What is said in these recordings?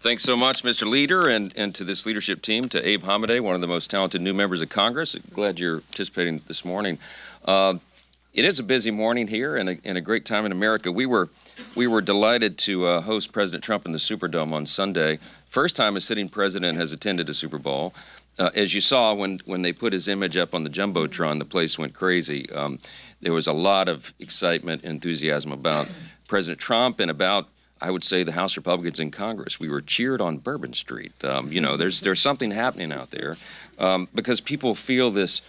Thanks so much, Mr. Leader, and to this leadership team, to Abe Hamadeh, one of the most talented new members of Congress. Glad you're participating this morning. It is a busy morning here and a great time in America. We were delighted to host President Trump in the Superdome on Sunday. First time a sitting president has attended a Super Bowl. As you saw when they put his image up on the Jumbotron, the place went crazy. There was a lot of excitement, enthusiasm about President Trump and about, I would say, the House Republicans in Congress. We were cheered on Bourbon Street. There's something happening out there because people feel this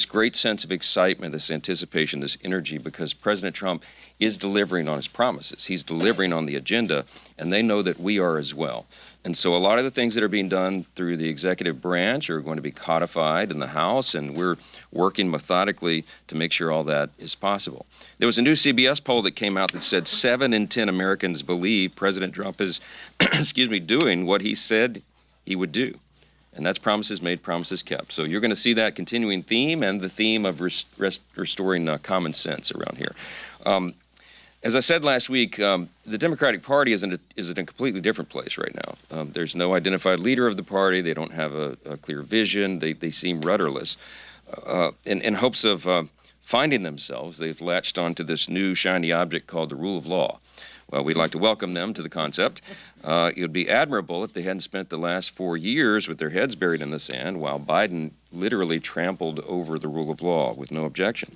great sense of excitement, this anticipation, this energy, because President Trump is delivering on his promises. He's delivering on the agenda, and they know that we are as well. And so a lot of the things that are being done through the executive branch are going to be codified in the House, and we're working methodically to make sure all that is possible. There was a new CBS poll that came out that said 7 in 10 Americans believe President Trump is, doing what he said he would do. And that's promises made, promises kept. So you're going to see that continuing theme and the theme of restoring common sense around here. As I said last week, the Democratic Party is in a completely different place right now. There's no identified leader of the party. They don't have a clear vision. They seem rudderless. In hopes of finding themselves, they've latched onto this new shiny object called the rule of law. Well, we'd like to welcome them to the concept. It would be admirable if they hadn't spent the last 4 years with their heads buried in the sand while Biden literally trampled over the rule of law with no objection.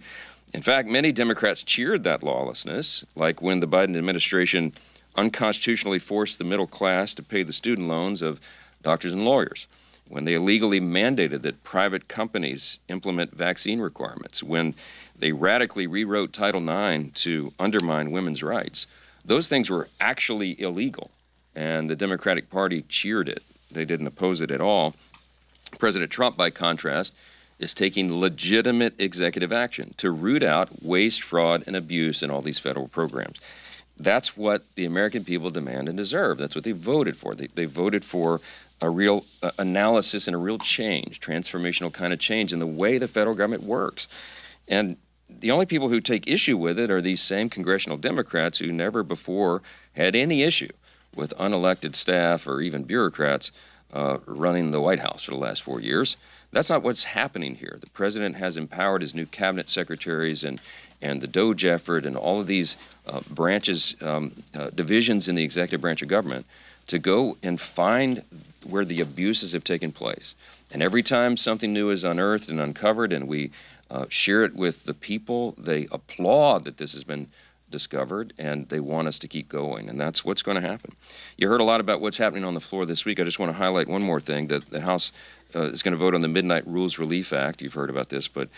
In fact, many Democrats cheered that lawlessness, like when the Biden administration unconstitutionally forced the middle class to pay the student loans of doctors and lawyers, when they illegally mandated that private companies implement vaccine requirements, when they radically rewrote Title IX to undermine women's rights. Those things were actually illegal, and the Democratic Party cheered it. They didn't oppose it at all. President Trump, by contrast, is taking legitimate executive action to root out waste, fraud, and abuse in all these federal programs. That's what the American people demand and deserve. That's what they voted for. They voted for a real analysis and a real change, transformational kind of change in the way the federal government works. And the only people who take issue with it are these same congressional Democrats who never before had any issue with unelected staff or even bureaucrats running the White House for the last 4 years. That's not what's happening here. The president has empowered his new cabinet secretaries and the DOGE effort and all of these branches, divisions in the executive branch of government to go and find where the abuses have taken place. And every time something new is unearthed and uncovered and we share it with the people, they applaud that this has been discovered, and they want us to keep going, and that's what's going to happen. You heard a lot about what's happening on the floor this week. I just want to highlight one more thing, that the House is going to vote on the Midnight Rules Relief Act. You've heard about this, but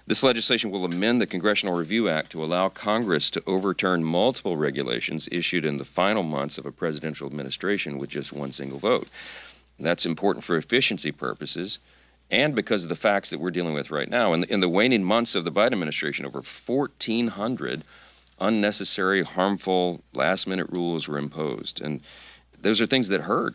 this legislation will amend the Congressional Review Act to allow Congress to overturn multiple regulations issued in the final months of a presidential administration with just one single vote. That's important for efficiency purposes and because of the facts that we're dealing with right now. In the waning months of the Biden administration, over 1,400 unnecessary, harmful, last-minute rules were imposed. And those are things that hurt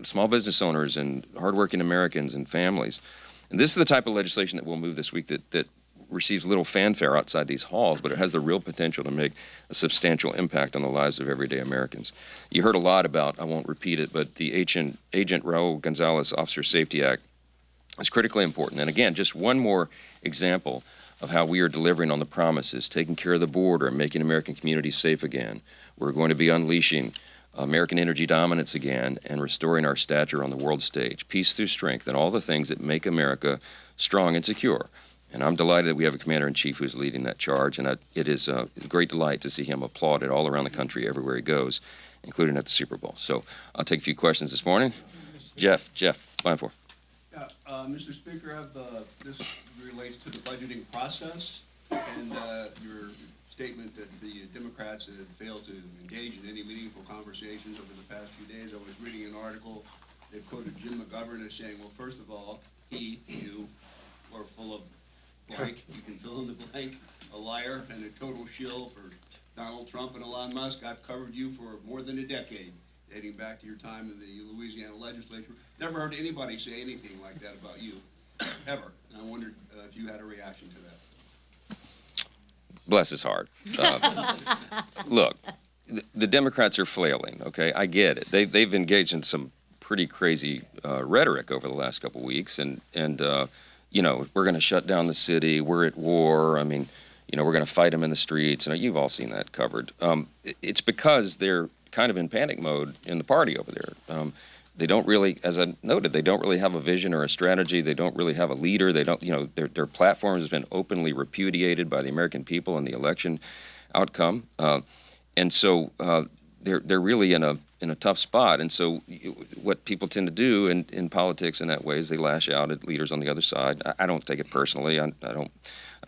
small business owners and hardworking Americans and families. And this is the type of legislation that we'll move this week that receives little fanfare outside these halls, but it has the real potential to make a substantial impact on the lives of everyday Americans. You heard a lot about, I won't repeat it, but the Agent Raul Gonzalez Officer Safety Act is critically important. And again, just one more example of how we are delivering on the promises, taking care of the border, making American communities safe again. We're going to be unleashing American energy dominance again and restoring our stature on the world stage, peace through strength, and all the things that make America strong and secure. And I'm delighted that we have a commander-in-chief who's leading that charge, and it is a great delight to see him applauded all around the country, everywhere he goes, including at the Super Bowl. So I'll take a few questions this morning. Jeff, line 4. Mr. Speaker, this relates to the budgeting process and your statement that the Democrats had failed to engage in any meaningful conversations over the past few days. I was reading an article that quoted Jim McGovern as saying, well, first of all, you are full of blank, you can fill in the blank, a liar and a total shill for Donald Trump and Elon Musk. I've covered you for more than a decade, dating back to your time in the Louisiana legislature. Never heard anybody say anything like that about you, ever. And I wondered if you had a reaction to that. Bless his heart. Look, the Democrats are flailing. Okay, I get it. They've engaged in some pretty crazy rhetoric over the last couple of weeks, and we're going to shut down the city. We're at war. I mean, we're going to fight them in the streets. And you've all seen that covered. It's because they're kind of in panic mode in the party over there. They don't really, as I noted, they don't really have a vision or a strategy. They don't really have a leader. They don't, their platform has been openly repudiated by the American people in the election outcome, and so they're really in a tough spot. And so what people tend to do in politics in that way is they lash out at leaders on the other side. I don't take it personally. I don't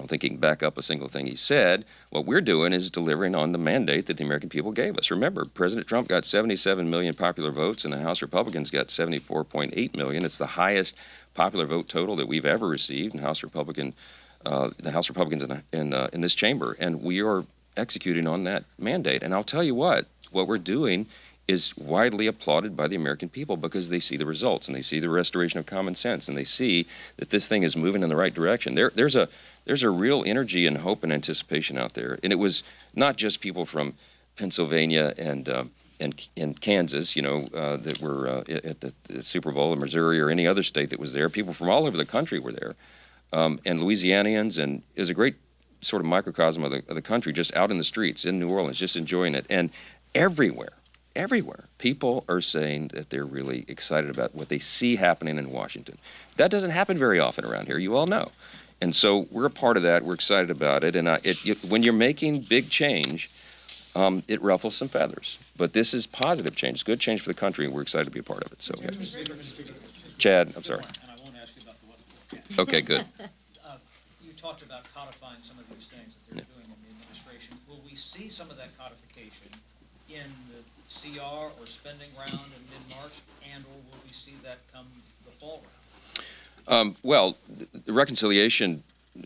think he can back up a single thing he said. What we're doing is delivering on the mandate that the American people gave us. Remember, President Trump got 77 million popular votes, and the House Republicans got 74.8 million. It's the highest popular vote total that we've ever received in the House Republicans in this chamber, and we are executing on that mandate. And I'll tell you what we're doing is widely applauded by the American people because they see the results and they see the restoration of common sense and they see that this thing is moving in the right direction. There's a real energy and hope and anticipation out there, and it was not just people from Pennsylvania and Kansas, that were at the Super Bowl, or Missouri, or any other state that was there. People from all over the country were there, and Louisianians, and it was a great sort of microcosm of the country, just out in the streets in New Orleans, just enjoying it. And everywhere, people are saying that they're really excited about what they see happening in Washington. That doesn't happen very often around here, you all know. And so we're a part of that. We're excited about it. And when you're making big change, it ruffles some feathers. But this is positive change, good change for the country, and we're excited to be a part of it. So, yeah. Chad, I'm sorry. And I won't ask you about the weather forecast. Okay, good. You talked about codifying some of these things that they're doing in the administration. Will we see some of that codification in the CR or spending round in mid-March, or will we see that come the fall round? Well, the reconciliation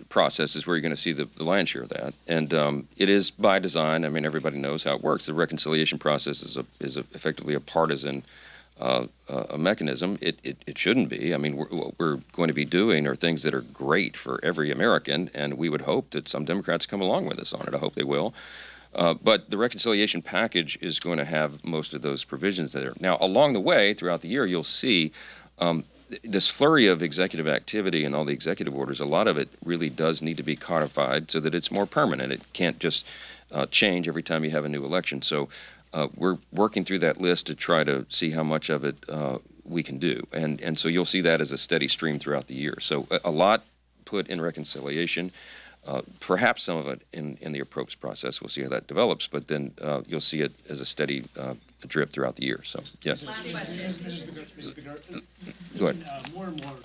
process is where you're going to see the lion's share of that, and it is by design. I mean, everybody knows how it works. The reconciliation process is effectively a partisan a mechanism. It shouldn't be. I mean, what we're going to be doing are things that are great for every American, and we would hope that some Democrats come along with us on it. I hope they will. But the reconciliation package is going to have most of those provisions there. Now, along the way, throughout the year, you'll see this flurry of executive activity and all the executive orders. A lot of it really does need to be codified so that it's more permanent. It can't just change every time you have a new election. So we're working through that list to try to see how much of it we can do. And so you'll see that as a steady stream throughout the year. So a lot put in reconciliation. Perhaps some of it in the appropriate process. We'll see how that develops, but then you'll see it as a steady drip throughout the year. So, yes. Mr. Speaker, Go ahead. More and more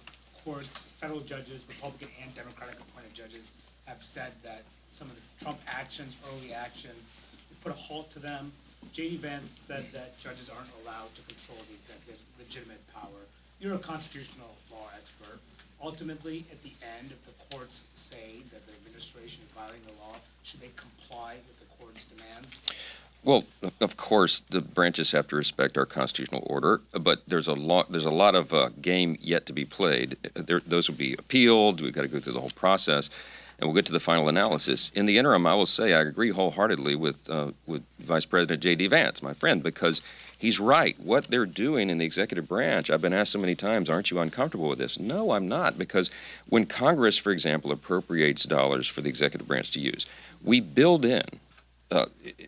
courts, federal judges, Republican and Democratic appointed judges have said that some of the Trump actions, early actions, put a halt to them. J.D. Vance said that judges aren't allowed to control the executive's legitimate power. You're a constitutional law expert. Ultimately, at the end, if the courts say that the administration is violating the law, should they comply with the court's demands? Well, of course, the branches have to respect our constitutional order, but there's a lot of game yet to be played. Those will be appealed. We've got to go through the whole process, and we'll get to the final analysis. In the interim, I will say I agree wholeheartedly with Vice President J.D. Vance, my friend, because he's right. What they're doing in the executive branch, I've been asked so many times, aren't you uncomfortable with this? No, I'm not, because when Congress, for example, appropriates dollars for the executive branch to use, we build in,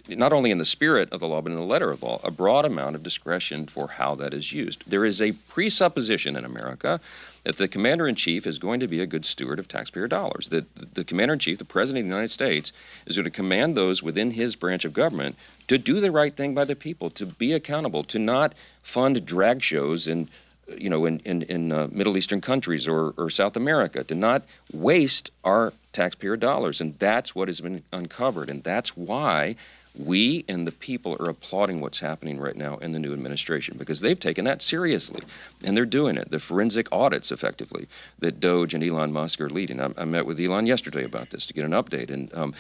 not only in the spirit of the law, but in the letter of the law, a broad amount of discretion for how that is used. There is a presupposition in America that the commander-in-chief is going to be a good steward of taxpayer dollars, that the commander-in-chief, the president of the United States, is going to command those within his branch of government to do the right thing by the people, to be accountable, to not fund drag shows in Middle Eastern countries or South America, to not waste our taxpayer dollars. And that's what has been uncovered. And that's why we and the people are applauding what's happening right now in the new administration, because they've taken that seriously. And they're doing it. The forensic audits, effectively, that DOGE and Elon Musk are leading. I met with Elon yesterday about this to get an update. And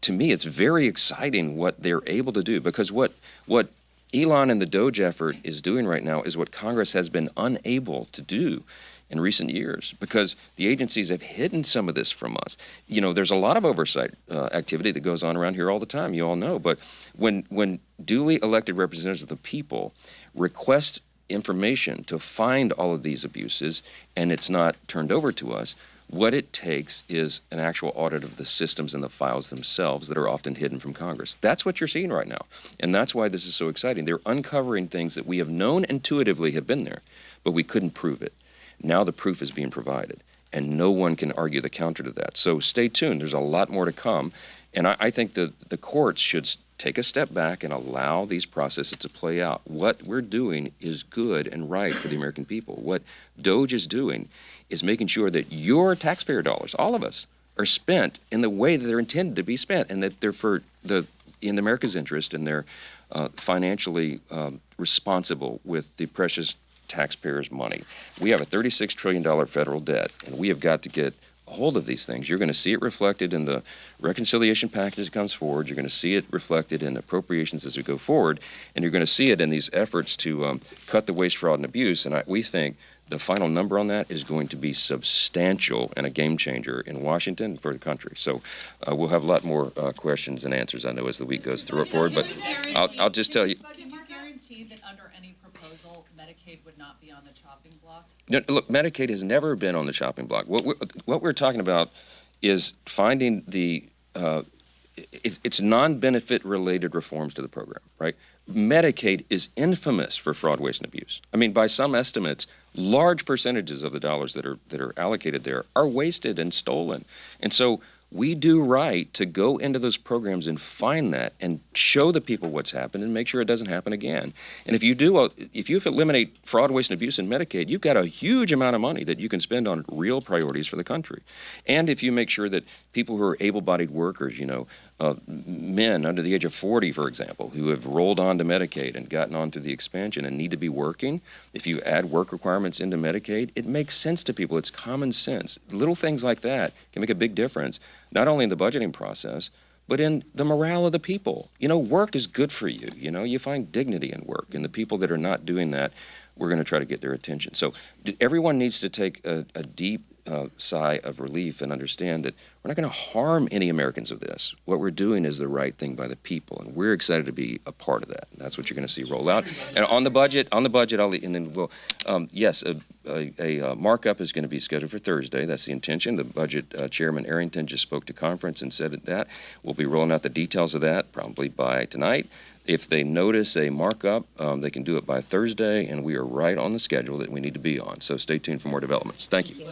to me, it's very exciting what they're able to do, because what Elon and the DOGE effort is doing right now is what Congress has been unable to do in recent years because the agencies have hidden some of this from us. You know, there's a lot of oversight activity that goes on around here all the time, you all know, but when duly elected representatives of the people request information to find all of these abuses and it's not turned over to us, what it takes is an actual audit of the systems and the files themselves that are often hidden from Congress. That's what you're seeing right now. And that's why this is so exciting. They're uncovering things that we have known intuitively have been there, but we couldn't prove it. Now the proof is being provided, and no one can argue the counter to that. So stay tuned. There's a lot more to come. And I think the courts should take a step back and allow these processes to play out. What we're doing is good and right for the American people. What DOGE is doing is making sure that your taxpayer dollars, all of us, are spent in the way that they're intended to be spent, and that they're in America's interest, and they're financially responsible with the precious taxpayers' money. We have a $36 trillion federal debt, and we have got to get a hold of these things. You're going to see it reflected in the reconciliation package that comes forward. You're going to see it reflected in appropriations as we go forward, and you're going to see it in these efforts to cut the waste, fraud, and abuse. And we think the final number on that is going to be substantial and a game changer in Washington and for the country. So we'll have a lot more questions and answers, I know, as the week goes through forward. But I'll just tell you. Can you guarantee that under any proposal, Medicaid would not be on the chopping block? No, look, Medicaid has never been on the chopping block. What we're talking about is finding the it's non-benefit related reforms to the program, right? Medicaid is infamous for fraud, waste, and abuse. I mean, by some estimates, large percentages of the dollars that are allocated there are wasted and stolen. And so we do right to go into those programs and find that and show the people what's happened and make sure it doesn't happen again. And if you eliminate fraud, waste, and abuse in Medicaid, you've got a huge amount of money that you can spend on real priorities for the country. And if you make sure that people who are able-bodied workers, men under the age of 40, for example, who have rolled on to Medicaid and gotten on through the expansion and need to be working, if you add work requirements into Medicaid, it makes sense to people. It's common sense. Little things like that can make a big difference, not only in the budgeting process, but in the morale of the people. Work is good for you. You find dignity in work, and the people that are not doing that, we're going to try to get their attention. So everyone needs to take a deep sigh of relief and understand that we're not going to harm any Americans with this. What we're doing is the right thing by the people, and we're excited to be a part of that. And that's what you're going to see roll out. And on the budget, yes, a markup is going to be scheduled for Thursday. That's the intention. The budget chairman Arrington just spoke to conference and said that we'll be rolling out the details of that probably by tonight. If they notice a markup, they can do it by Thursday, and we are right on the schedule that we need to be on. So stay tuned for more developments. Thank you.